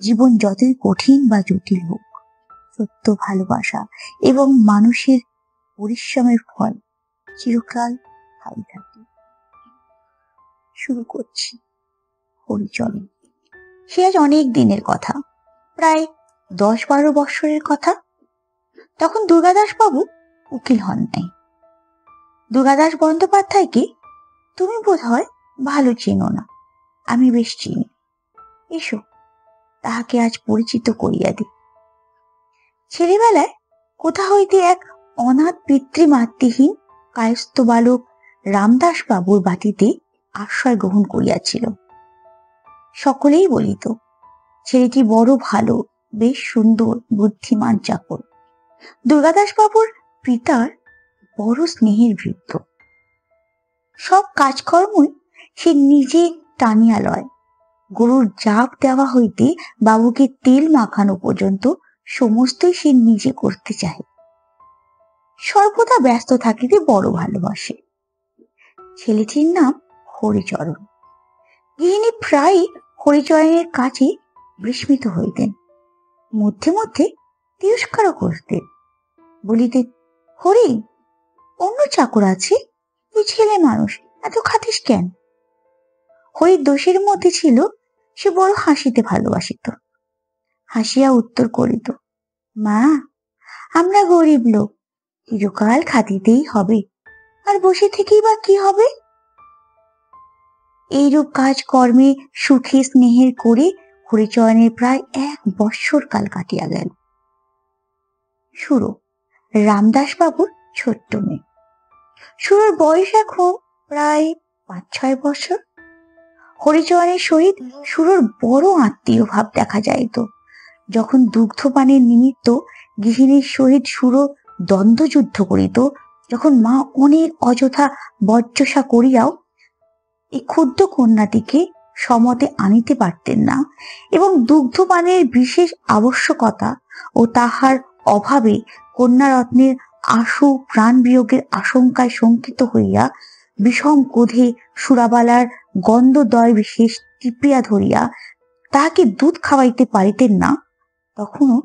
জীবন যতই কঠিন বা জটিল হোক, সত্য, ভালোবাসা এবং মানুষের পরিশ্রমের ফল চিরকাল স্থায়ী থাকে। শুরু করছি হরিচরণ। সে আজ অনেক দিনের কথা, প্রায় 10-12 বৎসরের কথা। তখন দুর্গাদাস বাবু উকিল হন নাই। দুর্গাদাস বন্দ্যোপাধ্যায়কে তুমি বোধ হয় ভালো চেনো না, আমি বেশ চিনি। এসো তাহাকে আজ পরিচিত করিয়া দিই। ছেলেবেলায় কোথা হইতে এক অনাথ পিতৃমাতৃহীন কায়স্থ বালক রামদাস বাবুর বাটিতে আশ্রয় গ্রহণ করিয়াছিল। সকলেই বলিত ছেলেটি বড় ভালো, বেশ সুন্দর, বুদ্ধিমান চাকর। দুর্গাদাস বাবুর পিতার বড় স্নেহের ভৃত্য। সব কাজকর্মই সে নিজে টানিয়া লয়। গরুর জাপ দেওয়া হইতে বাবুকে তেল মাখানো পর্যন্ত সমস্তই সে নিজে করতে চায়। সর্বদা ব্যস্ত থাকিতে বড় ভালোবাসে। ছেলেটির নাম হরিচরণ। গৃহিণী প্রায় হরিচরণের কাছে বিস্মিত হইতেন, মধ্যে মধ্যে তিরস্কারও করতেন। বলিতেন, হরি, অন্য চাকর আছে, তুই ছেলে মানুষ, এত খাতিস কেন? হরির দোষের মধ্যে ছিল সে বড় হাসিতে ভালোবাসিত। হাসিয়া উত্তর করিত, মা, আমরা গরিব লোক, চিরকাল খাতিতেই হবে, আর বসে থেকেই বা কি হবে? এইরূপ কাজ কর্মে সুখে স্নেহের করে হরিচরণের প্রায় 1 বৎসর কাল কাটিয়া গেল। সুরো রামদাস বাবুর ছোট্ট মেয়ে। সুরোর বয়স এখন প্রায় 5-6 বছর। হরিচরণের সহিত সুরোর বড় আত্মীয় ভাব দেখা যাইত। যখন দুগ্ধপানের নিমিত্ত গৃহিণীর সহিত সুরো দ্বন্দ্বযুদ্ধ করিত, যখন মা অনেক অযথা বজ্জসা করিয়াও এই ক্ষুদ্র কন্যাটিকে সমতে আনিতে পারতেন না, এবং দুগ্ধপানের বিশেষ আবশ্যকতা ও তাহার অভাবে কন্যারত্নের আশু প্রাণ বিয়োগের আশঙ্কায় শঙ্কিত হইয়া বিষম ক্রোধে সুরাবালার গন্ধদ্বয় বিশেষ টিপিয়া ধরিয়া তাহাকে দুধ খাওয়াইতে পারিতেন না, তখনও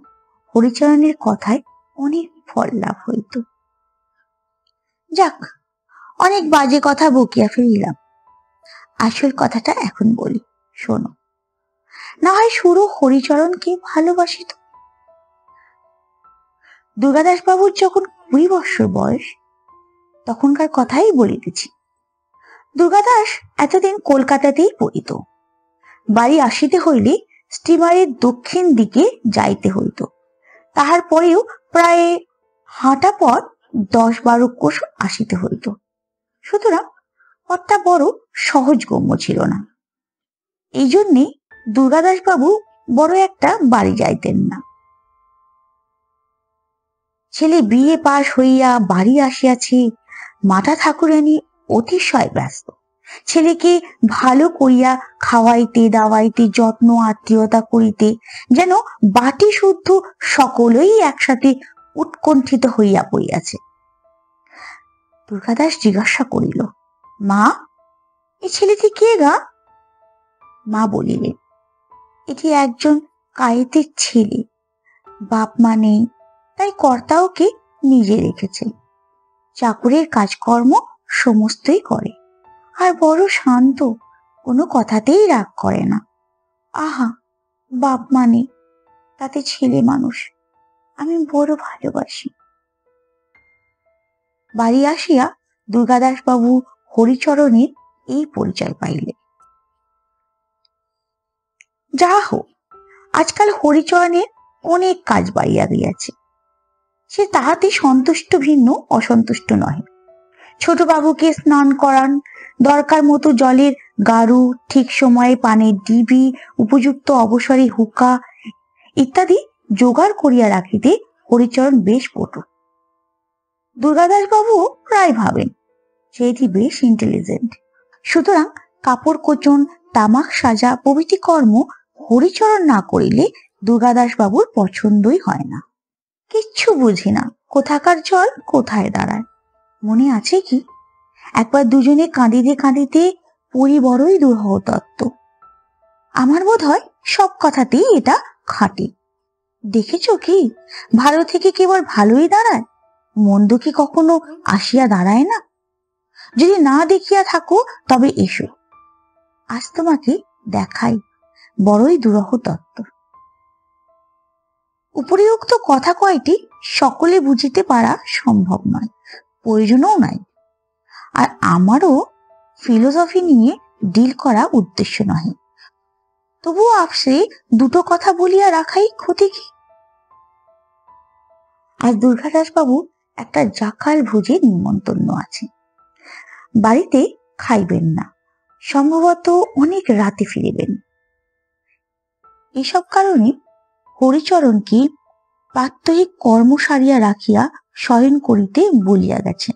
হরিচরণের কথায় অনেক ফল লাভ হইত। যাক, অনেক বাজে কথা বকিয়া ফেলিলাম। আসল কথাটা এখন বলি, শোনো। না হয় সুরো হরিচরণকে ভালোবাসিত। দুর্গাদাস বাবুর যখন 20 বৎসর বয়স, তখনকার কথাই বলিতেছি। দুর্গাদাস এতদিন কলকাতাতেই পড়িত। বাড়ি আসিতে হইলে স্টিমারের দক্ষিণ দিকে যাইতে হইত। তাহার পরেও প্রায় হাঁটা পথ 10-12 কোশ আসিতে হইত। সুতরাং পথটা বড় সহজগম্য ছিল না। এই জন্যে দুর্গাদাস বাবু বড় একটা বাড়ি যাইতেন না। ছেলে বিয়ে পাশ হইয়া বাড়ি আসিয়াছে, মাতা ঠাকুরানী অতিশয় ব্যস্ত। ছেলেকে ভালো করিয়া খাওয়াইতে দাওয়াইতে, যত্ন আত্মীয়তা করিতে যেন বাটি শুদ্ধ সকলেই একসাথে উৎকণ্ঠিত হইয়া পড়িয়াছে। দুর্গাদাস জিজ্ঞাসা করিল, মা, এই ছেলেটি কে গা? মা বলিলেন, এটি একজন কায়েতের ছেলে, বাপ মা নেই, তাই কর্তা ওকে নিজে রেখেছে। চাকরের কাজকর্ম সমস্তই করে, আর বড় শান্ত, কোনো কথাতেই রাগ করে না। আহা, বাপ মা নেই, তাতে ছেলে মানুষ, আমি বড় ভালোবাসি। বাড়ি আসিয়া দুর্গাদাস বাবু হরিচরণের এই পরিচয় পাইলেন। যা হোক, আজকাল হরিচরণের অনেক কাজ বাড়িয়া গিয়াছে। সে তাহাতে সন্তুষ্ট ভিন্ন অসন্তুষ্ট নহে। ছোট বাবুকে স্নান করান, দরকার মতো জলের গাড়ু, ঠিক সময়ে পানের ডিবি, উপযুক্ত অবসরে হুকা ইত্যাদি জোগাড় করিয়া রাখিতে হরিচরণ বেশ পটু। দুর্গাদাস বাবু প্রায় ভাবেন সেটি বেশ ইন্টেলিজেন্ট। সুতরাং কাপড় কোচন, তামাক সাজা প্রভৃতি কর্ম হরিচরণ না করিলে দুর্গাদাস বাবুর পছন্দই হয় না। কিচ্ছু বুঝি না, কোথাকার জল কোথায় দাঁড়ায়। মনে আছে কি, একবার দুজনে কাঁদিতে কাঁদিতে পরি বড়ই দুরূহ তত্ত্ব। আমার বোধ হয় সব কথাতেই এটা খাটে। দেখেছ কি, ভালো থেকে কেবল ভালোই দাঁড়ায়, মন্দ কি কখনো আসিয়া দাঁড়ায় না? যদি না দেখিয়া থাকো তবে এসো, আজ তোমাকে দেখাই বড়ই দুরূহ তত্ত্ব। উপরিউক্ত কথা কয়টি সকলে বুঝিতে পারা সম্ভব নয়, প্রয়োজনও নাই। আর আমারও ফিলোসফি নিয়ে ডিল করা উদ্দেশ্য নহে, তবুও আপসে দুটো কথা বলিয়া রাখাই ক্ষতি কি? আজ দুর্গাদাস বাবু একটা জাকাল ভোজের নিমন্ত্রণ আছে, বাড়িতে খাইবেন না, সম্ভবত অনেক রাতে ফিরিবেন। এসব কারণে হরিচরণকে প্রাত্যহিক কর্ম সারিয়া রাখিয়া শয়ন করিতে বলিয়া গেছে।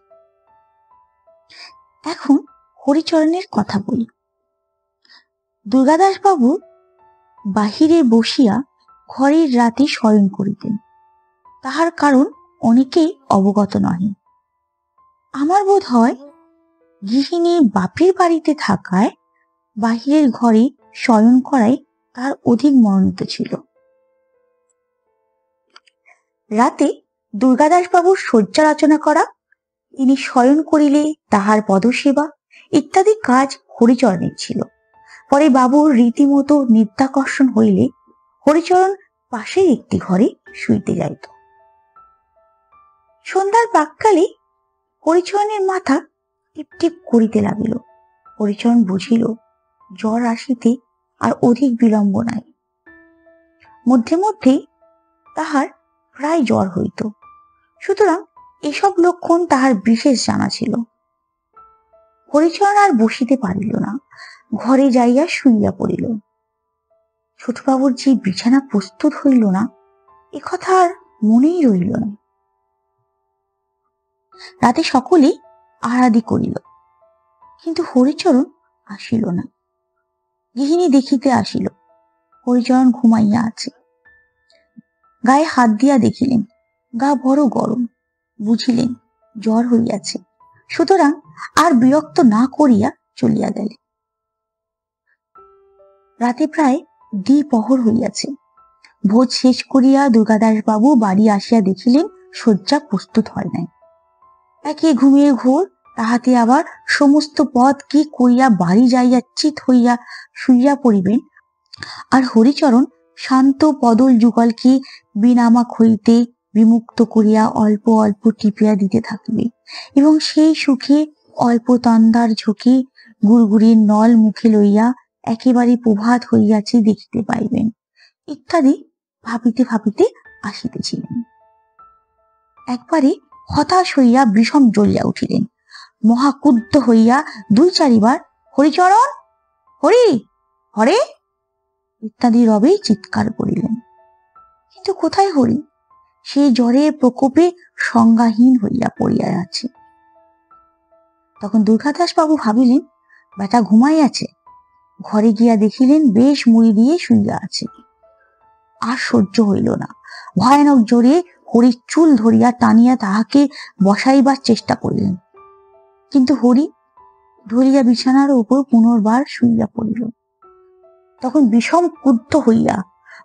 এখন হরিচরণের কথা বলি। দুর্গাদাস বাবু বাহিরে বসিয়া ঘরের রাতে শয়ন করিতেন, তাহার কারণ অনেকেই অবগত নহে। আমার বোধ হয় গৃহিণী বাপের বাড়িতে থাকায় বাহিরের ঘরে শয়ন করাই তার অধিক মনোনীত ছিল। রাতে দুর্গাদাস বাবুর শয্যা রচনা করা, তিনি শয়ন করিলে তাহার পদসেবা ইত্যাদি কাজ হরিচরণের ছিল। পরে বাবুর রীতিমতো নিত্যাকর্ষণ হইলে হরিচরণ পাশের একটি ঘরে শুইতে যাইত। সন্ধ্যার প্রাক্কালে হরিচরণের মাথা টিপ টিপ করিতে লাগিল। হরিচরণ বুঝিল জ্বর আসিতে আর অধিক বিলম্ব নাই। মধ্যে মধ্যেই তাহার প্রায় জ্বর হইত, সুতরাং এসব লক্ষণ তাহার বিশেষ জানা ছিল। হরিচরণ আর বসিতে পারিল না, ঘরে যাইয়া শুইয়া পড়িল। ছোটবাবুর যে বিছানা প্রস্তুত হইল না, একথা আর মনেই রইল না। রাতে সকলেই আহারাদি করিল, কিন্তু হরিচরণ আসিল না। গৃহিণী দেখিতে আসিল হরিচরণ ঘুমাইয়া আছে। গায়ে হাত দিয়া দেখিলেন গা বড় গরম, বুঝিলেন জ্বর হইয়াছে, সুতরাং আর বিরক্ত না করিয়া চলিয়া গেলেন। রাতে প্রায় দ্বিপ্রহর হইয়াছে। ভোজ শেষ করিয়া দুর্গাদাস বাবু বাড়ি আসিয়া দেখিলেন শয্যা প্রস্তুত হয় নাই। একে ঘুমিয়ে ঘোর, তাহাতে আবার সমস্ত পথ কি করিয়া বাড়ি যাইয়া চিত হইয়া শুইয়া পড়িবেন। আর হরিচরণ শান্ত পদল যুগলকে বিনামাক হইতে বিমুক্ত করিয়া অল্প অল্প টিপিয়া দিতে থাকিবে, এবং সেই সুখে অল্প তন্দার ঝোঁকে গুড়গুড়ির নল মুখে লইয়া একেবারে প্রভাত হইয়াছে দেখিতে পাইবেন, ইত্যাদি ভাবিতে ভাবিতে আসিতেছিলেন। একবারে হতাশ হইয়া বিষম জ্বলিয়া উঠিলেন। মহাক্রুদ্ধ হইয়া দুই চারিবার হরিচরণ, হরি, হরে ইত্যাদি রবে চিৎকার করিলেন। কিন্তু কোথায় হরি? সেই জ্বরের প্রকোপে সংজ্ঞাহীন হইয়া পড়িয়া আছে। তখন দুর্গাদাস বাবু ভাবিলেন বেটা ঘুমাইয়াছে। ঘরে গিয়া দেখিলেন বেশ মুড়ি দিয়ে শুইয়া আছে। আর সহ্য হইল না, ভয়ানক জোরে হরির চুল ধরিয়া টানিয়া তাহাকে বসাইবার চেষ্টা করিলেন, কিন্তু হরি ধরিয়া বিছানার উপর পুনর্বার শুইয়া পড়িল। তখন বিষম ক্রুদ্ধ হইয়া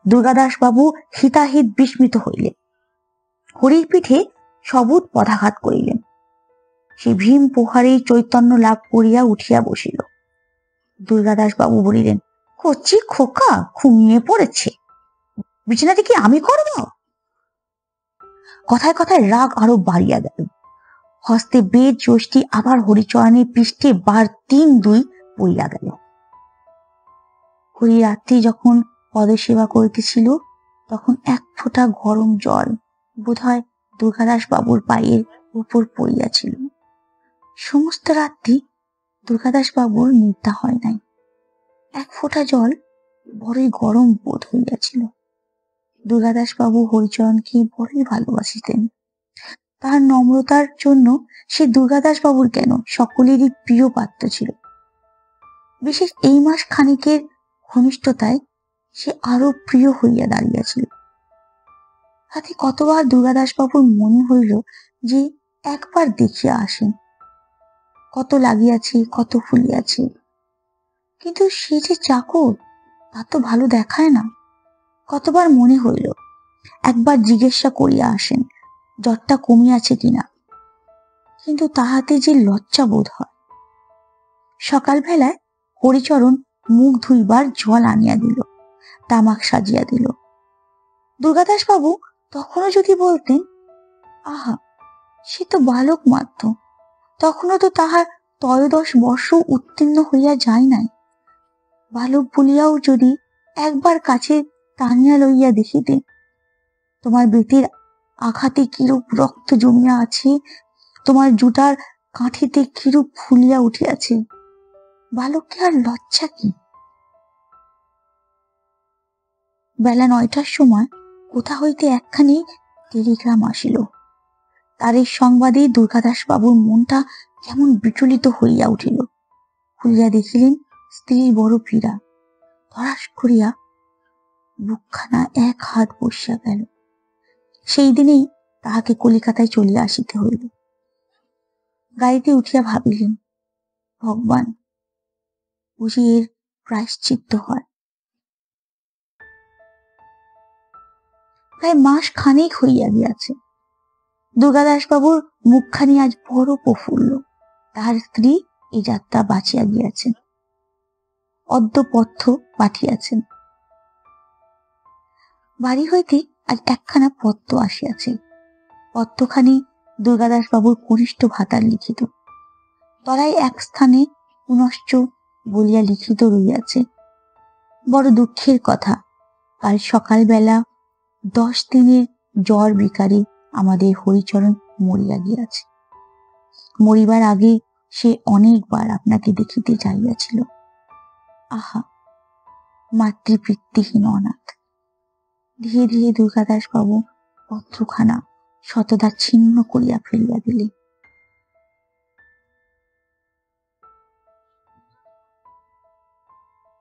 দুর্গাদাস বাবু হিতাহিত বিস্মিত হইলেন। হরির পিঠে সবুজ পদাঘাত করিলেন। সে ভীম প্রহারে চৈতন্য লাভ করিয়া উঠিয়া বসিল। দুর্গাদাস বাবু বলিলেন, কচি খোকা ঘুমিয়ে পড়েছে, বিছানাতে কি আমি করব? কথায় কথায় রাগ আরো বাড়িয়া গেল। হস্তে বেদ যষ্টি আবার হরিচরণের পৃষ্ঠে বার ৩-২ পড়িয়া গেল। হরি রাত্রি যখন পদসেবা করিতেছিল, তখন এক ফোঁটা গরম জল বোধহয় দুর্গাদাস বাবুর পায়ের উপর পড়িয়াছিল। সমস্ত রাত্রি দুর্গাদাস বাবুর নিদ্রা হয় নাই। এক ফোঁটা জল বড়ই গরম বোধ হইয়াছিল। দুর্গাদাস বাবু হরিচরণকে বড়ই ভালোবাসিতেন। তার নম্রতার জন্য সে দুর্গাদাস বাবুর কেন সকলেরই প্রিয় পাত্র ছিল। বিশেষ এই মাস খানিকের ঘনিষ্ঠতায় সে আরো প্রিয় হইয়া দাঁড়িয়েছিল। তাতে কতবার দুর্গাদাস বাবুর মনে হইল যে একবার দেখিয়া আসেন, কত লাগিয়াছে, কত ফুলিয়াছে। কিন্তু সে যে চাকর, তা তো ভালো দেখায় না। কতবার মনে হইল একবার জিজ্ঞাসা করিয়া আসেন জ্বরটা কমিয়াছে কিনা, কিন্তু তাহাতে যে লজ্জা বোধ হয়। সকালবেলায় হরিচরণ মুখ ধুইবার জল আনিয়া দিল, তামাক সাজিয়া দিল। দুর্গাদাস বাবু তখনও যদি বলতেন, আহা, সে তো বালক মাত্র, তখনও তো তাহার 13 বর্ষ উত্তীর্ণ হইয়া যায় নাই। বালক বলিয়াও যদি একবার কাছে টানিয়া লইয়া দেখিতেন, তোমার বেতের আঘাতে কিরূপ রক্ত জমিয়া আছে, তোমার জুতার কাঠিতে কিরূপ ফুলিয়া উঠিয়াছে, বালককে আর লজ্জা কি? বেলা 9টার সময় কোথা হইতে একখানি টেলিগ্রাম আসিল। তার এই সংবাদে দুর্গাদাস বাবুর মনটা কেমন বিচলিত হইয়া উঠিল। খুলিয়া দেখিলেন স্ত্রীর বড় পীড়া। ধরাস করিয়া বুকখানা এক হাত বসিয়া গেল। সেই দিনেই তাহাকে কলিকাতায় চলিয়া আসিতে হইল। গাড়িতে উঠিয়া ভাবিলেন, ভগবান, বুঝি এর প্রায়শ্চিত্ত হয়। প্রায় মাস খানেক হইয়া গিয়াছে। দুর্গাদাস বাবুর মুখখানি আজ বড় প্রফুল্ল। তাহার স্ত্রী এই যাত্রা বাঁচিয়া গিয়াছেন, অদ্যপথ্য পাঠিয়াছেন। বাড়ি হইতে আজ একখানা পত্র আসিয়াছে। পত্রখানি দুর্গাদাস বাবুর কনিষ্ঠ ভাতার লিখিত। তলায় এক স্থানে পুনশ্চ বলিয়া লিখিত রইয়াছে, বড় দুঃখের কথা, কাল সকালবেলা 10 দিনের জ্বর বিকারী আমাদের হরিচরণ মরিয়া গিয়াছে। মরিবার আগে সে অনেকবার আপনাকে দেখিতে চাইয়াছিল। আহা, মাতৃপিতৃহীন অনাথ। ধীরে ধীরে দুর্গাদাস বাবু পত্রখানা শতদা ছিন্ন করিয়া ফেলিয়া দিলে।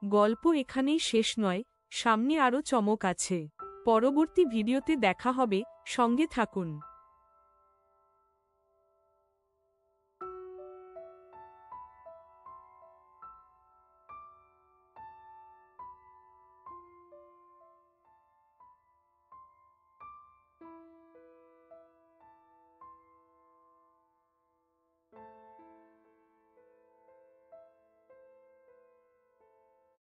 গল্প এখানেই শেষ নয়, সামনে আরও চমক আছে। পরবর্তী ভিডিওতে দেখা হবে, সঙ্গে থাকুন।